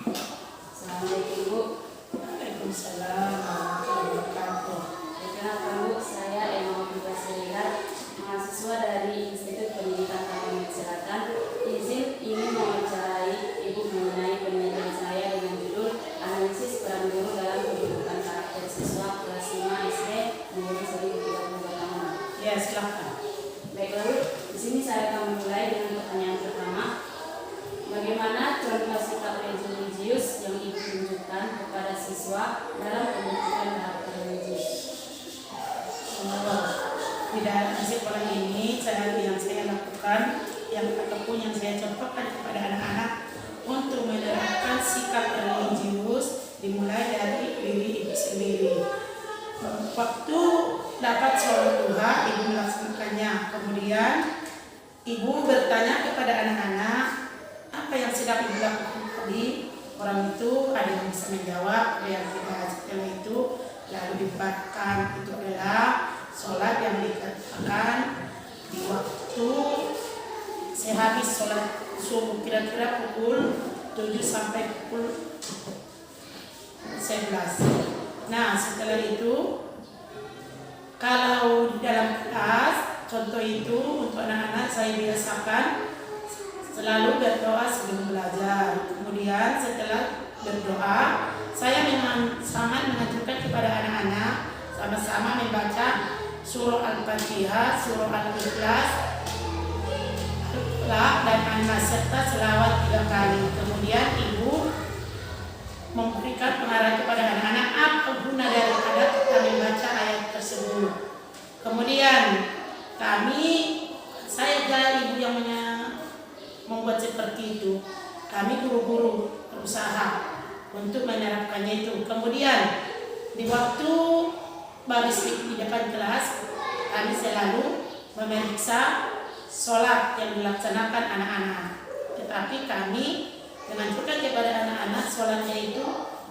Assalamualaikum Bu. Waalaikumsalam warahmatullahi wabarakatuh. Perkenalkan Bu, saya Emma Basilihat, mahasiswa dari Institut Pendidikan Taman Selatan. Izin ingin mewawancarai Ibu mengenai penelitian saya dengan judul Analisis Peran Guru dalam Pembentukan Karakter Siswa Kelas 5 SD umur 1032 tahun. Ya, silakan. Baiklah Bu, di sini saya akan memulai dengan pertanyaan pertama. Bagaimana contoh sikap religius yang Ibu tunjukkan kepada siswa dalam pembentukan karakter religius? Di sekolah ini yang saya lakukan ataupun yang saya contohkan kepada anak-anak untuk menerapkan sikap religius dimulai dari diri ibu sendiri. Waktu dapat sholat duha, ibu melaksanakannya. Kemudian ibu bertanya kepada anak-anak apa yang sedang ibu lakukan tadi. Orang itu ada yang bisa menjawab, ada yang tidak. Setelah itu lalu dibuatkan, itu adalah sholat yang dikatakan di waktu saya habis sholat subuh kira-kira pukul 7 sampai pukul 11. Nah, setelah itu kalau di dalam kelas contoh itu untuk anak-anak saya biasakan selalu berdoa sebelum belajar. Kemudian setelah berdoa saya sangat mengajarkan kepada anak-anak sama-sama membaca surah Al-Fatihah, surah Al-Ikhlas, dan An-Nas serta selawat 3 kali. Kemudian ibu memberikan pengarahan kepada anak-anak apa guna daripada kita membaca ayat tersebut. Kemudian saya adalah ibu yang membuat seperti itu. Kami guru-guru berusaha untuk menerapkannya itu. Kemudian di waktu baris di depan kelas, kami selalu memeriksa sholat yang dilaksanakan anak-anak. Tetapi kami menganjurkan kepada anak-anak sholatnya itu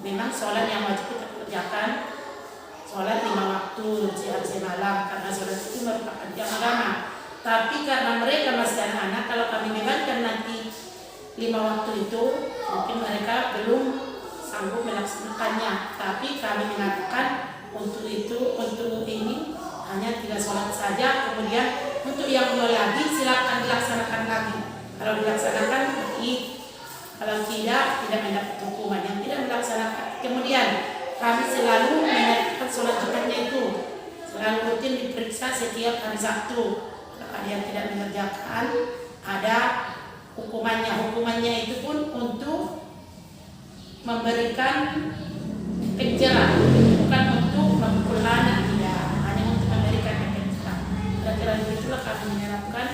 memang sholat yang wajib kita kerjakan, sholat 5 waktu siang malam, karena sholat itu merupakan jam agama. Tapi karena mereka masih anak-anak, kalau kami bebankan nanti 5 waktu itu, mungkin mereka belum sanggup melaksanakannya. Tapi kami mengatakan untuk ini hanya 3 sholat saja. Kemudian untuk yang 2 lagi silakan dilaksanakan lagi. Kalau dilaksanakan baik, kalau tidak mendapat hukuman. Yang tidak melaksanakan, kemudian kami selalu menyatakan sholat Jumatnya itu selalu rutin diperiksa setiap hari Sabtu. Kalau ada yang tidak mengerjakan, ada hukumannya. Hukumannya itu pun untuk memberikan penjara, bukan untuk memukul anak, tidak, hanya untuk memberikan penjara. Kira-kira begitulah kami menerapkan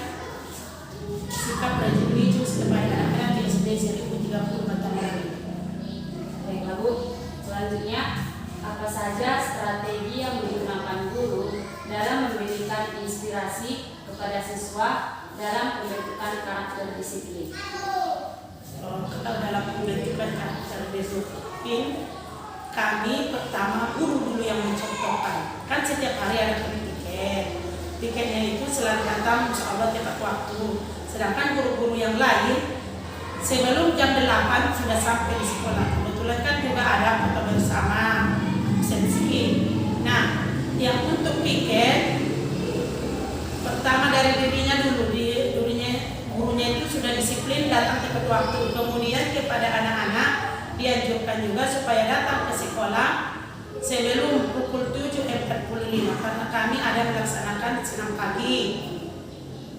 sikap religius kepada anak-anak di SD 1030 Mataram. Baiklah Bu, selanjutnya apa saja strategi yang digunakan guru dalam memberikan inspirasi kepada siswa dalam pembentukan karakter disiplin? Kalau dalam pembentukan karakter disiplin, kami pertama guru dulu yang mencontohkan. Kan setiap hari ada piket. Piketnya itu selalu datang insya Allah tepat waktu. Sedangkan guru-guru yang lain sebelum jam 8 sudah sampai di sekolah. Kebetulan kan juga ada foto bersama sensi. Nah, yang untuk piket pertama dari dirinya dulu, gurunya itu sudah disiplin datang tepat waktu. Kemudian kepada anak-anak dianjurkan juga supaya datang ke sekolah sebelum pukul 7.45 karena kami ada melaksanakan senam pagi.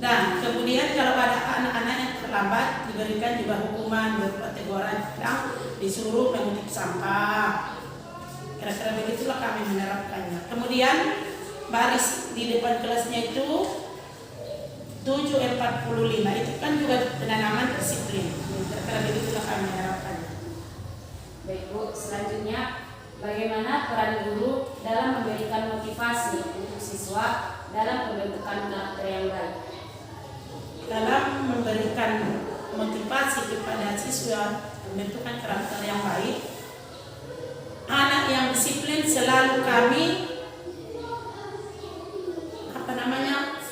Dan kemudian kalau ada anak-anak yang terlambat diberikan juga hukuman berupa teguran, disuruh mengutip sampah. Kira-kira begitulah kami menerapkannya. Kemudian baris di depan kelasnya itu 7.45 itu kan juga penanaman disiplin. Kira-kira begitulah kami menerapkannya. Baik Bu, selanjutnya bagaimana peran guru dalam memberikan motivasi untuk siswa dalam pembentukan karakter yang baik? Dalam memberikan motivasi kepada siswa pembentukan karakter yang baik, anak yang disiplin selalu kami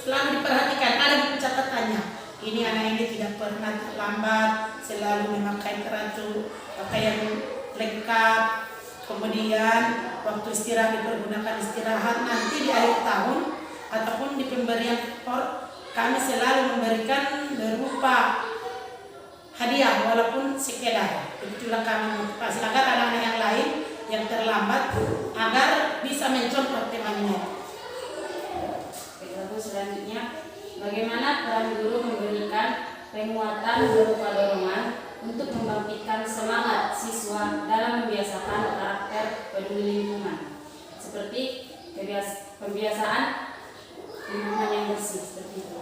selalu diperhatikan, ada buku catatannya. Ini anak ini tidak pernah terlambat, selalu memakai teratur pakaian lengkap, kemudian waktu istirahat dipergunakan istirahat. Nanti di akhir tahun ataupun di pemberian kami selalu memberikan berupa hadiah walaupun sekedar. Itulah kami motivasi agar anak-anak yang lain yang terlambat agar bisa mencontoh temannya. Lalu selanjutnya, bagaimana peran guru memberikan penguatan berupa dorongan untuk membangkitkan semangat siswa dalam membiasakan karakter peduli lingkungan, seperti pembiasaan lingkungan yang bersih seperti itu.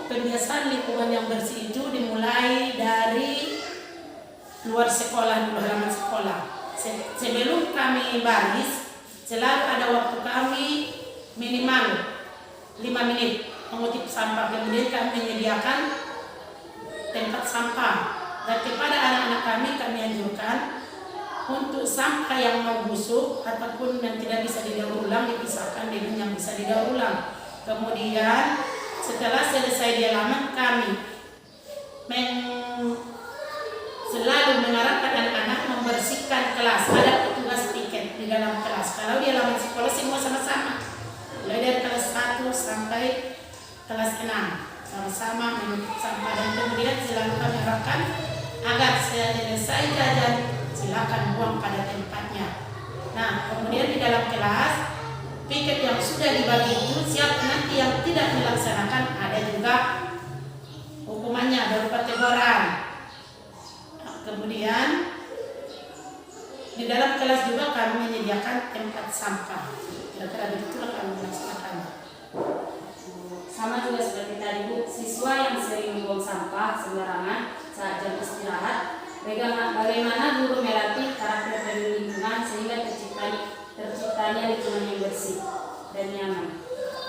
Pembiasaan lingkungan yang bersih itu dimulai dari luar sekolah, dulu halaman sekolah. Sebelum kami baris, selalu ada waktu kami minimal 5 menit mengutip sampah. Kemudian kami menyediakan tempat sampah. Dan kepada anak-anak kami anjurkan untuk sampah yang mau busuk ataupun yang tidak bisa didaur ulang dipisahkan dengan yang bisa didaur ulang. Kemudian setelah selesai di halaman, kami selalu mengarahkan anak-anak membersihkan kelas. Ada petugas tiket di dalam kelas. Kalau di halaman sekolah semua sama-sama, mulai dari kelas 1 sampai kelas 6 sama-sama menutup sampah. Dan kemudian selalu kami arahkan agar selesai jajan silakan buang pada tempatnya. Nah, kemudian di dalam kelas piket yang sudah dibagi itu siap nanti yang tidak melaksanakan ada juga hukumannya berupa teguran. Nah, kemudian di dalam kelas juga kami menyediakan tempat sampah. Kira-kira begitulah kami melaksanakannya. Sama juga seperti tadi Bu, siswa yang sering membuang sampah sembarangan saat jam istirahat, bagaimana guru melatih karakter peduli lingkungan sehingga terciptanya lingkungan yang bersih dan nyaman.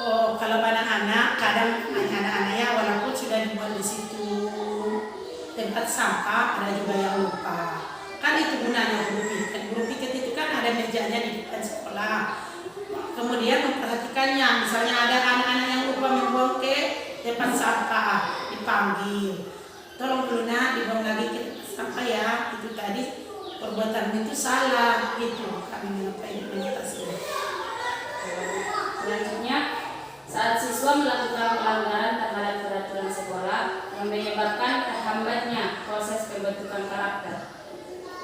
Oh, kalau anak-anak, kadang anak-anaknya walaupun sudah dibuat di situ tempat sampah, ada juga yang lupa. Kan itu gunanya guru piket. Guru piket itu kan ada mejanya di depan sekolah. Kemudian memperhatikannya, misalnya ada anak-anak yang lupa membuang ke tempat sampah, dipanggil. Tolong dulu nak, dibuang lagi ke tempat sampah ya. Itu tadi perbuatan itu salah, gitu. Kami mengatasi. Selanjutnya, saat siswa melakukan pelanggaran terhadap peraturan sekolah yang menyebabkan terhambatnya proses pembentukan karakter.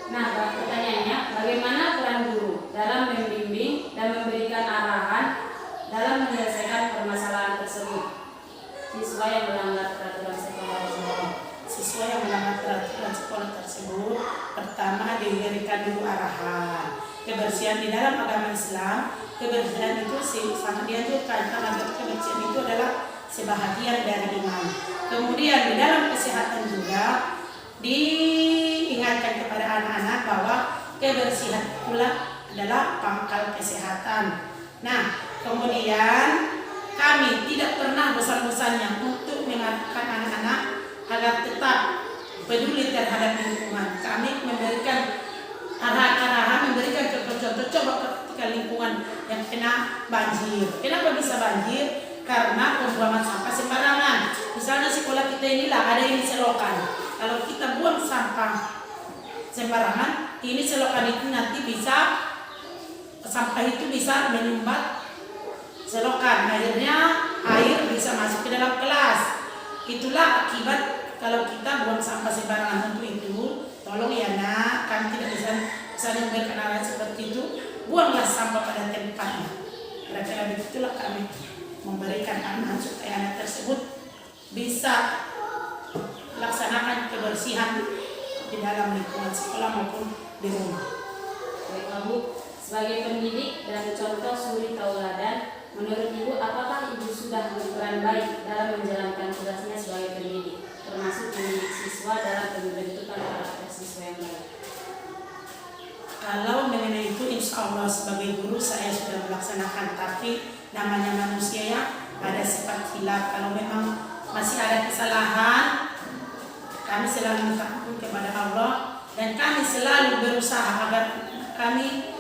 Nah, pertanyaannya, bagaimana peran guru dalam membimbing dan memberikan arahan dalam menyelesaikan permasalahan tersebut? Siswa yang melanggar peraturan sekolah tersebut. Siswa yang melanggar peraturan sekolah tersebut, pertama diberikan dulu arahan. Kebersihan di dalam agama Islam, kebersihan itu sangat dianjurkan karena kebersihan itu adalah sebahagian dari iman. Kemudian di dalam kesehatan juga diingatkan kepada anak-anak bahwa kebersihan pula adalah pangkal kesehatan. Nah, kemudian kami tidak pernah bosan-bosannya untuk mengingatkan anak-anak agar tetap peduli terhadap lingkungan. Kami memberikan arahan-arahan, memberikan contoh-contoh. Coba perhatikan lingkungan yang kena banjir. Kenapa bisa banjir? Karena pembuangan sampah sembarangan. Misalnya sekolah kita inilah ada ini selokan. Kalau kita buang sampah sembarangan, ini selokan itu nanti bisa, sampah itu bisa menyumbat selokan. Akhirnya air bisa masuk ke dalam kelas. Itulah akibat kalau kita buang sampah sembarangan. Untuk itu, tolong ya nak, kami tidak bisa memberikan arahan seperti itu. Buanglah sampah pada tempatnya. Kira-kira begitulah kami memberikan arahan supaya anak tersebut bisa laksanakan kebersihan di dalam lingkungan sekolah maupun di rumah. Baik Bu, sebagai pendidik dan contoh suri tauladan, menurut Ibu apakah Ibu sudah berperan baik dalam menjalankan tugasnya sebagai pendidik, termasuk mendidik siswa dalam pembentukan karakter siswa yang baik? Kalau mengenai itu insya Allah sebagai guru saya sudah melaksanakan, tapi namanya manusia ya ada sifat hilaf. Kalau memang masih ada kesalahan, kami selalu minta ampun kepada Allah dan kami selalu berusaha agar kami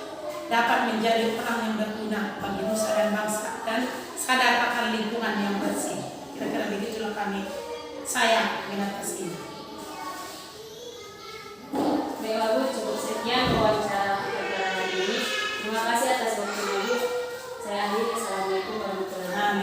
dapat menjadi orang yang berguna bagi nusa dan bangsa dan sadar akan lingkungan yang bersih. Kira-kira begitulah saya mengatasi ini. Saya akhiri. Assalamualaikum warahmatullahi wabarakatuh.